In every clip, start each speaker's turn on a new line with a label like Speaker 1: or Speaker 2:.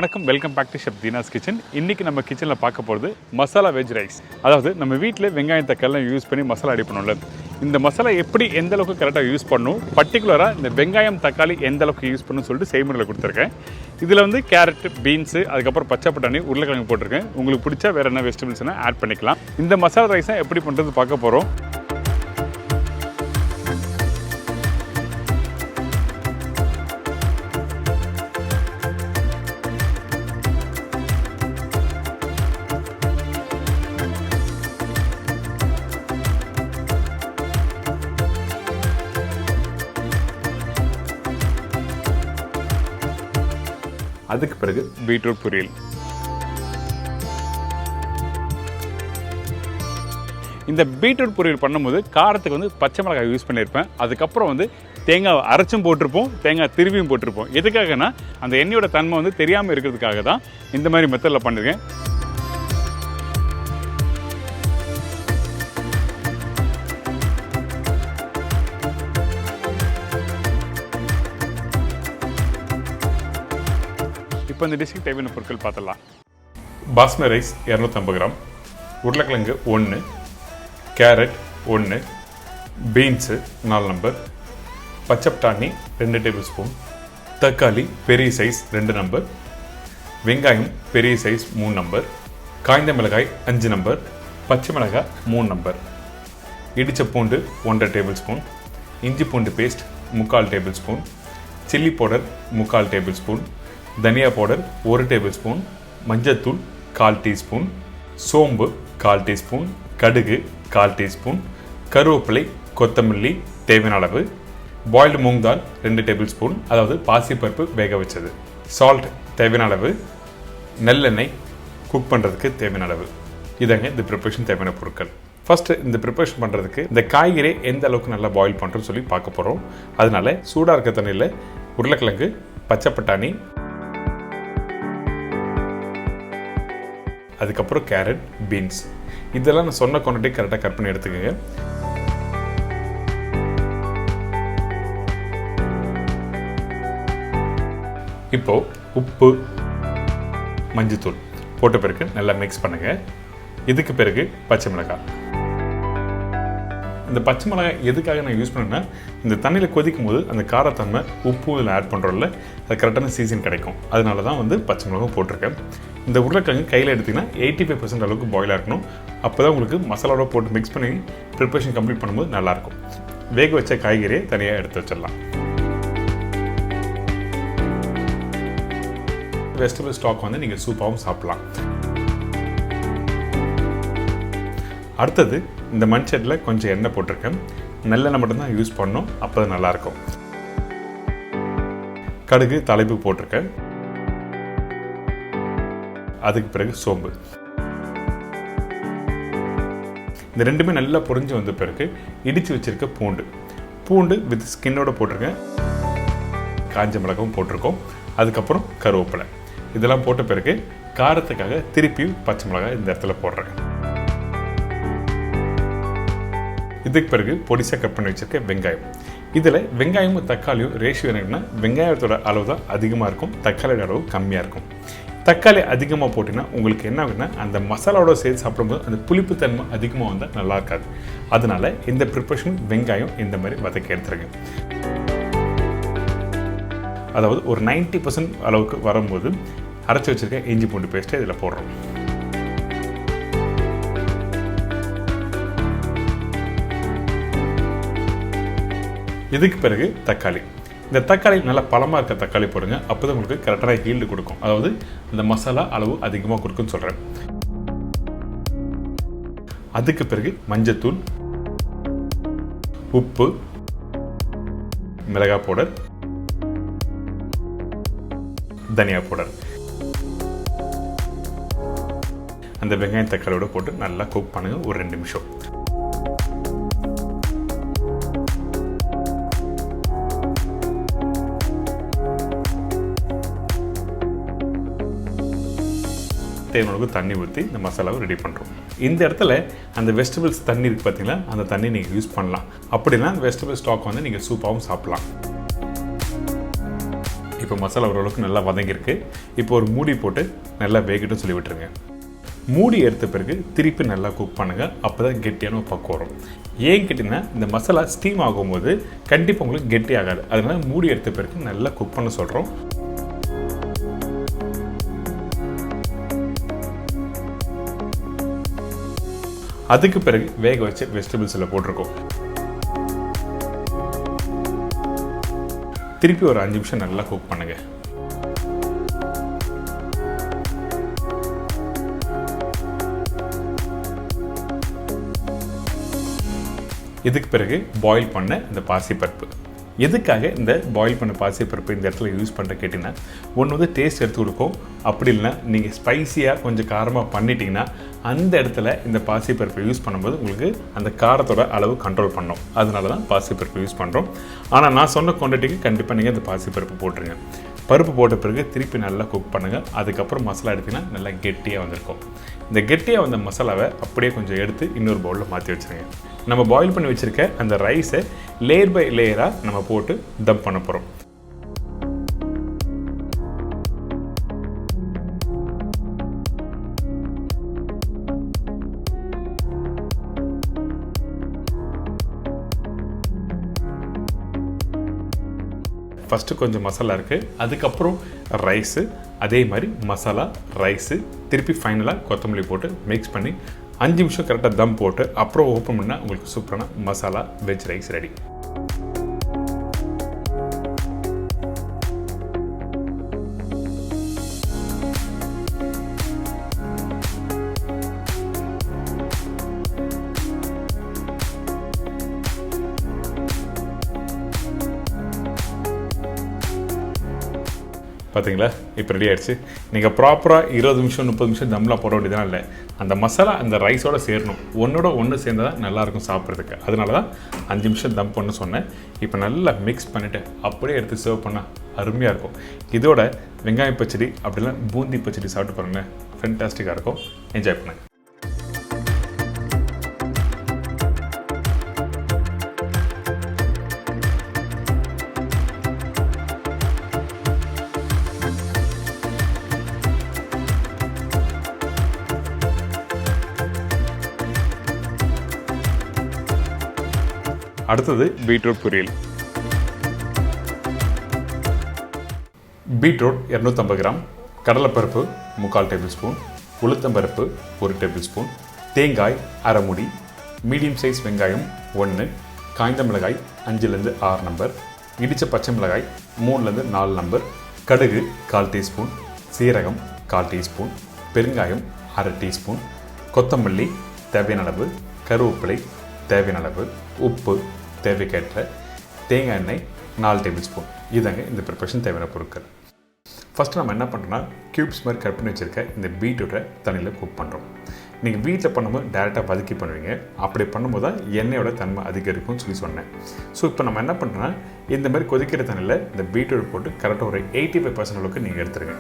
Speaker 1: வணக்கம், welcome back to chef Deena's kitchen. இன்றைக்கி நம்ம கிச்சனில் பார்க்க போகிறது மசாலா வெஜ் ரைஸ். அதாவது நம்ம வீட்டில் வெங்காயம் தக்காளிலாம் யூஸ் பண்ணி மசாலா ரெடி பண்ணுவோம்ல, இந்த மசாலா எப்படி எந்த அளவுக்கு கரெக்டாக யூஸ் பண்ணணும், பர்டிகுலராக இந்த வெங்காயம் தக்காளி எந்த அளவுக்கு யூஸ் பண்ணணும்னு சொல்லிட்டு செய்முறையில் கொடுத்துருக்கேன். இதில் வந்து கேரட், பீன்ஸு, அதுக்கப்புறம் பச்சை பட்டாணி, உருளைக்கிழங்கு போட்டிருக்கேன். உங்களுக்கு பிடிச்சா வேறு என்ன வெஜிடபிள்ஸ்னால் ஆட் பண்ணிக்கலாம். இந்த மசாலா ரைஸை எப்படி பண்ணுறது பார்க்க போகிறோம். அதுக்கு பிறகு பீட்ரூட் பொரியல். இந்த பீட்ரூட் பொரியல் பண்ணும்போது காரத்துக்கு வந்து பச்சை மிளகாய் யூஸ் பண்ணியிருப்பேன். அதுக்கப்புறம் வந்து தேங்காய் அரைச்சும் போட்டிருப்போம், தேங்காய் திருவியும் போட்டிருப்போம். எதுக்காகனா அந்த எண்ணெயோட தன்மை வந்து தெரியாமல் இருக்கிறதுக்காக தான் இந்த மாதிரி மெத்தடில் பண்ணியிருக்கேன். இப்போ இந்த டிஷ்க்கு தேவையான பொருட்கள் பார்த்துடலாம். பாஸ்மதி ரைஸ் 250 கிராம், உருளைக்கிழங்கு 1, கேரட் 1, பீன்ஸு 4 நம்பர், பச்சை பட்டாணி 2 டேபிள் ஸ்பூன், தக்காளி பெரிய சைஸ் 2 நம்பர், வெங்காயம் பெரிய சைஸ் 3 நம்பர், காய்ந்த மிளகாய் 5 நம்பர், பச்சை மிளகாய் 3 நம்பர், இடித்த பூண்டு 1.5 டேபிள் ஸ்பூன், இஞ்சி பூண்டு paste 3/4 tablespoon, chilli powder 3/4 tablespoon, தனியா பவுடர் 1 டேபிள் ஸ்பூன், மஞ்சத்தூள் 1/4 டீஸ்பூன், சோம்பு 1/4 டீஸ்பூன், கடுகு 1/4 டீஸ்பூன், கருவேப்பிலை, கொத்தமல்லி தேவையான அளவு, பாயில்டு மூங் தால் 2 டேபிள் ஸ்பூன், அதாவது பாசிப்பருப்பு வேக வச்சது, சால்ட் தேவையான அளவு, நல்லெண்ணெய் குக் பண்ணுறதுக்கு தேவையான அளவு. இதாங்க இந்த ப்ரிப்பரேஷன் தேவையான பொருட்கள். ஃபஸ்ட்டு இந்த ப்ரிப்பரேஷன் பண்ணுறதுக்கு இந்த காய்கறி எந்த அளவுக்கு நல்லா பாயில் பண்ணுறோன்னு சொல்லி பார்க்க போகிறோம். அதனால சூடாக இருக்க தண்ணியில் உருளைக்கிழங்கு, பச்சை பட்டாணி, அதுக்கப்புறம் கேரட், பீன்ஸ், இதெல்லாம் நான் சொன்ன குவான்டிட்டி கரெக்டாக கட் பண்ணி எடுத்துக்கோங்க. இப்போது உப்பு, மஞ்சத்தூள் போட்ட பிறகு நல்லா மிக்ஸ் பண்ணுங்கள். இதுக்கு பிறகு பச்சை மிளகாய். இந்த பச்சை மிளகாய் எதுக்காக நான் யூஸ் பண்ணேன்னா, இந்த தண்ணியில் கொதிக்கும் போது அந்த காரத்தன்மை உப்பு இதில் ஆட் பண்ணுறோம்ல, அது கரெக்டான சீசன் கிடைக்கும். அதனால தான் வந்து பச்சை மிளகாய் போட்டிருக்கேன். இந்த உருளைக்கிழங்கு கையில் எடுத்திங்கன்னா 85% அளவுக்கு பாயில் ஆகணும். அப்போ தான் உங்களுக்கு மசாலாவோட போட்டு மிக்ஸ் பண்ணி ப்ரிப்பரேஷன் கம்ப்ளீட் பண்ணும்போது நல்லாயிருக்கும். வேக வச்ச காய்கறியை தனியாக எடுத்து வச்சிடலாம். வெஜிடபிள் ஸ்டாக் வந்து நீங்கள் சூப்பாகவும் சாப்பிட்லாம். அடுத்தது இந்த மண்சட்டில் கொஞ்சம் எண்ணெய் போட்டிருக்கேன். நல்லெண்ணெய் மட்டும்தான் யூஸ் பண்ணணும், அப்போ தான் நல்லாயிருக்கும். கடுகு தலைப்பு போட்டிருக்கேன். அதுக்கு பிறகு சோம்பு. இந்த ரெண்டுமே நல்லா பொரிஞ்சு வந்த பிறகு இடித்து வச்சுருக்க பூண்டு வித் ஸ்கின்னோட போட்டிருக்கேன். காஞ்ச மிளகாவும் போட்டிருக்கோம். அதுக்கப்புறம் கருவேப்பிலை. இதெல்லாம் போட்ட பிறகு காரத்துக்காக திருப்பி பச்சை மிளகாய் இந்த இடத்துல போடுறேன். இதுக்கு பிறகு பொடிசாக கட் பண்ணி வச்சுருக்க வெங்காயம். இதில் வெங்காயமும் தக்காளியும் ரேஷியோ என்னன்னா, வெங்காயத்தோட அளவு தான் அதிகமாக இருக்கும், தக்காளியோட அளவு கம்மியாக இருக்கும். தக்காளி அதிகமாக போட்டிங்கன்னா உங்களுக்கு என்ன ஆகுதுன்னா, அந்த மசாலாவோட சேர்த்து சாப்பிடும்போது அந்த புளிப்புத்தன்மை அதிகமாக வந்தால் நல்லா இருக்காது. அதனால இந்த ப்ரிப்பரேஷன் வெங்காயம் இந்த மாதிரி வதக்கி எடுத்துருங்க. அதாவது ஒரு 90% அளவுக்கு வரும்போது அரைச்சி வச்சுருக்க இஞ்சி பூண்டு பேஸ்ட்டை இதில் போடுறோம். இதுக்கு பிறகு தக்காளி. இந்த தக்காளி நல்லா பழமாக இருக்க தக்காளி போடுங்க. அப்போ தான் உங்களுக்கு கரெக்டான ஹீல்டு கொடுக்கும். அதாவது இந்த மசாலா அளவு அதிகமாக கொடுக்குன்னு சொல்கிறேன். அதுக்கு பிறகு மஞ்சத்தூள், உப்பு, மிளகாய் பவுடர், தனியா பவுடர். அந்த வெங்காயம் தக்காளியோட போட்டு நல்லா குக் பண்ணுங்க ஒரு 2 நிமிஷம். தேவையான தண்ணி ஊற்றி இந்த மசாலாவை ரெடி பண்ணுறோம். இந்த இடத்துல அந்த வெஜிடபிள்ஸ் தண்ணி இருக்குது பார்த்தீங்களா, அந்த தண்ணி நீங்கள் யூஸ் பண்ணலாம். அப்படின்னா வெஜிடபிள் ஸ்டாக் வந்து நீங்கள் சூப்பாகவும் சாப்பிட்லாம். இப்போ மசாலா ஓரளவுக்கு நல்லா வதங்கியிருக்கு. இப்போ ஒரு மூடி போட்டு நல்லா வேகட்டும் சொல்லி விட்டுருங்க. மூடி எடுத்த பிறகு திருப்பி நல்லா குக் பண்ணுங்கள். அப்போ தான் கெட்டியான ஒரு பக்கம் வரும். ஏன் கேட்டிங்கன்னா இந்த மசாலா ஸ்டீம் ஆகும்போது கண்டிப்பாக உங்களுக்கு கெட்டி ஆகாது. அதனால் மூடி எடுத்த பிறகு நல்லா குக் பண்ண சொல்கிறோம். அதுக்கு பிறகு வேக வச்ச வெஜிடபிள்ஸில் போட்டிருக்கோம். திருப்பி ஒரு 5 நிமிஷம் நல்லா குக் பண்ணுங்கள். இதுக்கு பிறகு பாயில் பண்ண இந்த பாசிப்பருப்பு. எதுக்காக இந்த பாயில் பண்ண பாசிப்பருப்பு இந்த இடத்துல யூஸ் பண்ணுற கேட்டிங்கன்னா, ஒன்று வந்து டேஸ்ட் எடுத்து கொடுக்கும். அப்படி இல்லைனா நீங்கள் ஸ்பைஸியாக கொஞ்சம் காரமாக பண்ணிட்டீங்கன்னா அந்த இடத்துல இந்த பாசிப்பருப்பை யூஸ் பண்ணும்போது உங்களுக்கு அந்த காரத்தோட அளவு கண்ட்ரோல் பண்ணணும். அதனால தான் பாசிப்பருப்பு யூஸ் பண்ணுறோம். ஆனால் நான் சொன்ன குவான்டிட்டிக்கு கண்டிப்பாக நீங்கள் இந்த பாசிப்பருப்பு போட்டுருங்க. பருப்பு போட்ட பிறகு திருப்பி நல்லா குக் பண்ணுங்கள். அதுக்கப்புறம் மசாலா எடுத்திங்கன்னா நல்லா கெட்டியாக வந்திருக்கும். இந்த கெட்டியாக வந்த மசாலாவை அப்படியே கொஞ்சம் எடுத்து இன்னொரு பவுலில் மாற்றி வச்சுருங்க. நம்ம பாயில் பண்ணி வச்சுருக்க அந்த ரைஸை லேயர் பை லேயராக நம்ம போட்டு தம் பண்ண போகிறோம். ஃபஸ்ட்டு கொஞ்சம் மசாலா இருக்குது, அதுக்கப்புறம் ரைஸு, அதே மாதிரி மசாலா ரைஸு, திருப்பி ஃபைனலாக கொத்தமல்லி போட்டு மிக்ஸ் பண்ணி 5 நிமிஷம் கரெக்டாக தம் போட்டு அப்புறம் ஓப்பன் பண்ணால் உங்களுக்கு சூப்பரான மசாலா வெஜ் ரைஸ் ரெடி. பார்த்தீங்களா, இப்போ ரெடி ஆகிடுச்சு. நீங்கள் ப்ராப்பராக 20 நிமிஷம் 30 நிமிஷம் தம்லாம் போட வேண்டியதான் இல்லை. அந்த மசாலா அந்த ரைஸோடு சேரணும். ஒன்றோட ஒன்று சேர்ந்தால் தான் நல்லாயிருக்கும் சாப்பிட்றதுக்கு. அதனால தான் 5 நிமிஷம் தம் பண்ண சொன்னேன். இப்போ நல்லா மிக்ஸ் பண்ணிவிட்டு அப்படியே எடுத்து சர்வ் பண்ணால் அருமையாக இருக்கும். இதோட வெங்காய பச்சடி அப்படிலாம் பூந்தி பச்சடி சாப்பிட்டு பாருங்கள், ஃபென்டாஸ்டிக்காக இருக்கும். என்ஜாய் பண்ணுங்கள். அடுத்தது பீட்ரூட் பொரியல். பீட்ரூட் 250 கிராம், கடலைப்பருப்பு 3/4 டேபிள் ஸ்பூன், உளுத்தம்பருப்பு 1 டேபிள் ஸ்பூன், தேங்காய் அரை மூடி, மீடியம் சைஸ் வெங்காயம் 1, காய்ந்த மிளகாய் 5லேருந்து 6 நம்பர், இடித்த பச்சை மிளகாய் 3லேருந்து 4 நம்பர், கடுகு 1/4 டீஸ்பூன், சீரகம் 1/4 டீஸ்பூன், பெருங்காயம் அரை டீஸ்பூன், கொத்தமல்லி தேவையான அளவு, கருவேப்பிலை தேவையான அளவு, உப்பு தேவைக்கேற்ற, தேங்காய் எண்ணெய் 4 டேபிள் ஸ்பூன். இதாங்க இந்த ப்ரிப்பரேஷன் தேவையான பொருட்கள். ஃபஸ்ட்டு நம்ம என்ன பண்ணுறோம்னா, க்யூப்ஸ் மாதிரி கட் பண்ணி வச்சுருக்க இந்த பீட்ரூட்டை தண்ணியில் குக் பண்ணுறோம். நீங்கள் வீட்டில் பண்ணும்போது டேரெக்டாக வதக்கி பண்ணுவீங்க. அப்படி பண்ணும்போது தான் எண்ணெயோட தன்மை அதிகரிக்கும்னு சொல்லி சொன்னேன். ஸோ இப்போ நம்ம என்ன பண்ணுறோன்னா, இந்த மாதிரி கொதிக்கிற தண்ணியில் இந்த பீட்ரூட் போட்டு கரெக்டாக ஒரு 85% அளவுக்கு நீங்கள் எடுத்துருங்க.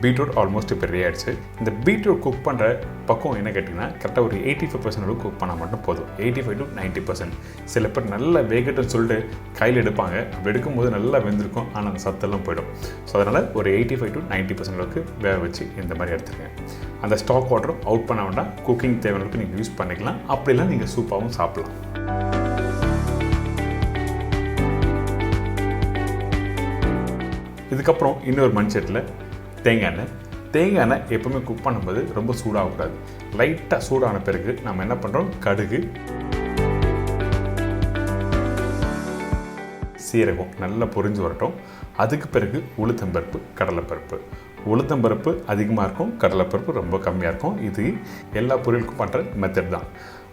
Speaker 1: பீட்ரூட் ஆல்மோஸ்ட் இப்போ ரெடி ஆகிடுச்சு. இந்த பீட்ரூட் குக் பண்ணுற பக்கம் என்ன கேட்டிங்கன்னா, கரெக்டாக ஒரு 85% அளவுக்கு குக் பண்ணால் மட்டும் போதும். 85 to 90%. சில பேர் நல்லா வேகட்டுன்னு சொல்லிட்டு கையில் எடுப்பாங்க. அப்படி எடுக்கும்போது நல்லா வெந்திருக்கும், ஆனால் அந்த சத்தெல்லாம் போயிடும். ஸோ அதனால் ஒரு 85 to 90% அளவுக்கு வேக வச்சு இந்த மாதிரி எடுத்துருங்க. அந்த ஸ்டாக் வாட்டரும் அவுட் பண்ண வேண்டாம். குக்கிங் தேவையான அளவுக்கு நீங்கள் யூஸ் பண்ணிக்கலாம். அப்படிலாம் நீங்கள் சூப்பாகவும் சாப்பிடலாம். இதுக்கப்புறம் இன்னொரு மண்சட்டில் தேங்காய் எண்ணெய் எப்பவுமே குக் பண்ணும்போது ரொம்ப சூடாகக்கூடாது. லைட்டாக சூடான பிறகு நம்ம என்ன பண்ணுறோம், கடுகு, சீரகம் நல்லா பொரிஞ்சு வரட்டும். அதுக்கு பிறகு உளுத்தம்பருப்பு, கடலைப்பருப்பு. உளுத்தம்பருப்பு அதிகமாக இருக்கும், கடலைப்பருப்பு ரொம்ப கம்மியாக இருக்கும். இது எல்லா பொரியலுக்கும் பண்ணுற மெத்தட் தான்.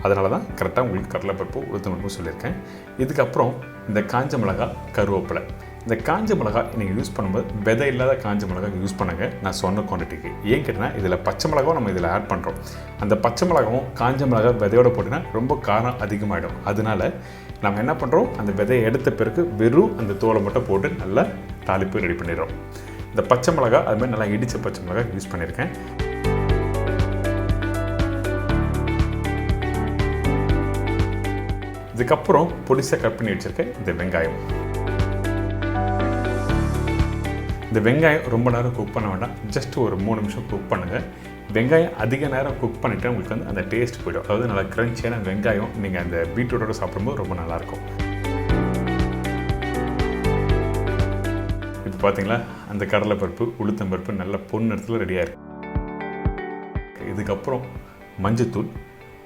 Speaker 1: அதனால தான் கரெக்டாக உங்களுக்கு கடலைப்பருப்பு உளுத்தம்பருப்பு சொல்லியிருக்கேன். இதுக்கப்புறம் இந்த காஞ்ச மிளகாய், கருவேப்பிலை. இந்த காஞ்ச மிளகாய் நீங்கள் யூஸ் பண்ணும்போது விதை இல்லாத காஞ்ச மிளகாய் யூஸ் பண்ணுங்கள், நான் சொன்ன குவான்டிட்டிக்கு. ஏன் கேட்டிங்கன்னா, இதில் பச்சை மிளகாவும் நம்ம இதில் ஆட் பண்ணுறோம். அந்த பச்சை மிளகாவும் காஞ்ச மிளகாய் விதையோடு போட்டிங்கன்னா ரொம்ப காரம் அதிகமாகிடும். அதனால நம்ம என்ன பண்ணுறோம், அந்த விதையை எடுத்த பிறகு வெறும் அந்த தோலை மட்டும் போட்டு நல்லா தாளிப்பு ரெடி பண்ணிடுறோம். இந்த பச்சை மிளகாய் அதுமாதிரி நல்லா இடித்த பச்சை மிளகாய் யூஸ் பண்ணியிருக்கேன். இதுக்கப்புறம் பொடிசாக கட் பண்ணி வச்சுருக்கேன் இந்த வெங்காயம். இந்த வெங்காயம் ரொம்ப நேரம் குக் பண்ண வேண்டாம், ஜஸ்ட் ஒரு 3 நிமிஷம் குக் பண்ணுங்கள். வெங்காயம் அதிக நேரம் குக் பண்ணிவிட்டு உங்களுக்கு வந்து அந்த டேஸ்ட் போய்டும். அதாவது நல்லா க்ரன்ச்சியான வெங்காயம் நீங்கள் அந்த பீட்ரூட்டோட சாப்பிடும்போது ரொம்ப நல்லாயிருக்கும். இப்போ பார்த்தீங்களா அந்த கடலைப்பருப்பு உளுத்தம்பருப்பு நல்ல பொன்னிறத்தில் ரெடியாக இருக்குது. இதுக்கப்புறம் மஞ்சத்தூள்,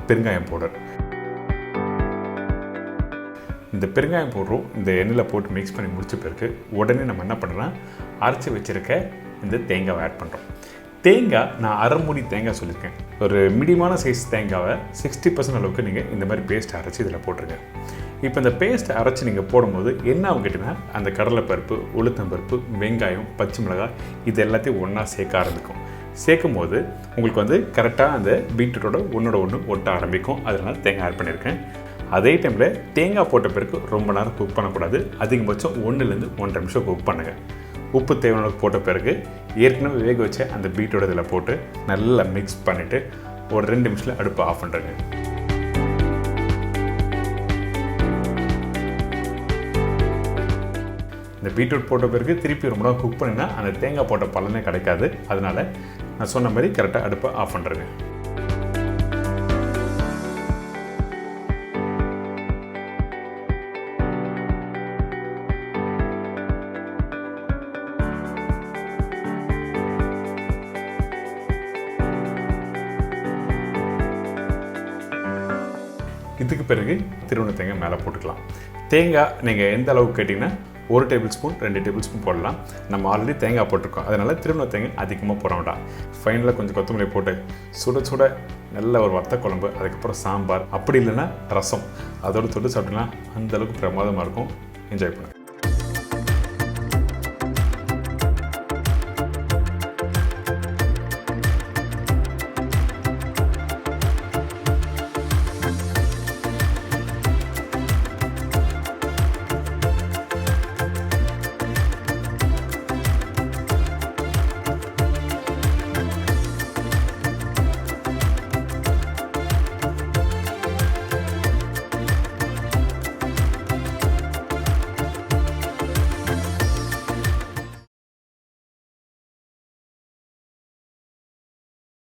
Speaker 1: பெருங்காயம் பவுடர். இந்த பெருங்காயம் பவுடரும் இந்த எண்ணெயில் போட்டு மிக்ஸ் பண்ணி முடிச்ச பிறகு உடனே நம்ம என்ன பண்ணுறோன்னா அரைச்சி வச்சுருக்க இந்த தேங்காவை ஆட் பண்ணுறோம். தேங்காய் நான் அரை மூடி தேங்காய் சொல்லியிருக்கேன். ஒரு மீடியமான சைஸ் தேங்காவை 60% அளவுக்கு நீங்கள் இந்த மாதிரி பேஸ்ட் அரைச்சி இதில் போட்டுருங்க. இப்போ இந்த பேஸ்ட் அரைச்சி நீங்கள் போடும்போது என்ன ஆகும் கேட்டிங்கன்னா அந்த கடலைப்பருப்பு, உளுத்தம்பருப்பு, வெங்காயம், பச்சை மிளகாய் இது எல்லாத்தையும் ஒன்றா சேர்க்க ஆரம்பிக்கும். சேர்க்கும் போது உங்களுக்கு வந்து கரெக்டாக அந்த பீட்ரூட்டோட ஒன்றோட ஒன்று ஒட்ட ஆரம்பிக்கும். அதனால் தேங்காய் ஆட் பண்ணியிருக்கேன். அதே டைமில் தேங்காய் போட்ட பிறகு ரொம்ப நேரம் குக் பண்ணக்கூடாது. அதிகபட்சம் 1லேருந்து 1.5 நிமிஷம் குக் பண்ணுங்கள். உப்பு தேவையான போட்ட பிறகு ஏற்கனவே வேக வச்ச அந்த பீட்ரூட் இதில் போட்டு நல்லா மிக்ஸ் பண்ணிவிட்டு ஒரு 2 நிமிஷத்தில் அடுப்பை ஆஃப் பண்ணுறேங்க. இந்த பீட்ரூட் போட்ட பிறகு திருப்பி ரொம்ப நேரம் குக் பண்ணினா அந்த தேங்காய் போட்ட பலனே கிடைக்காது. அதனால் நான் சொன்ன மாதிரி கரெக்டாக அடுப்பை ஆஃப் பண்ணுறேங்க. இதுக்கு பிறகு திருவண்ண தேங்காய் மேலே போட்டுக்கலாம். தேங்காய் நீங்கள் எந்த அளவுக்கு கேட்டிங்கன்னா 1 டேபிள் ஸ்பூன் 2 டேபிள் ஸ்பூன் போடலாம். நம்ம ஆல்ரெடி தேங்காய் போட்டிருக்கோம், அதனால் திருவண்ண தேங்காய் அதிகமாக போட வேண்டாம். ஃபைனலாக கொஞ்சம் கொத்தமல்லி போட்டு சுட சுட நல்ல ஒரு வத்த குழம்பு, அதுக்கப்புறம் சாம்பார், அப்படி இல்லைன்னா ரசம் அதோடு தொட்டு சாப்பிட்டீங்கன்னா அந்தளவுக்கு பிரமாதமாக இருக்கும். என்ஜாய் பண்ணுங்கள்.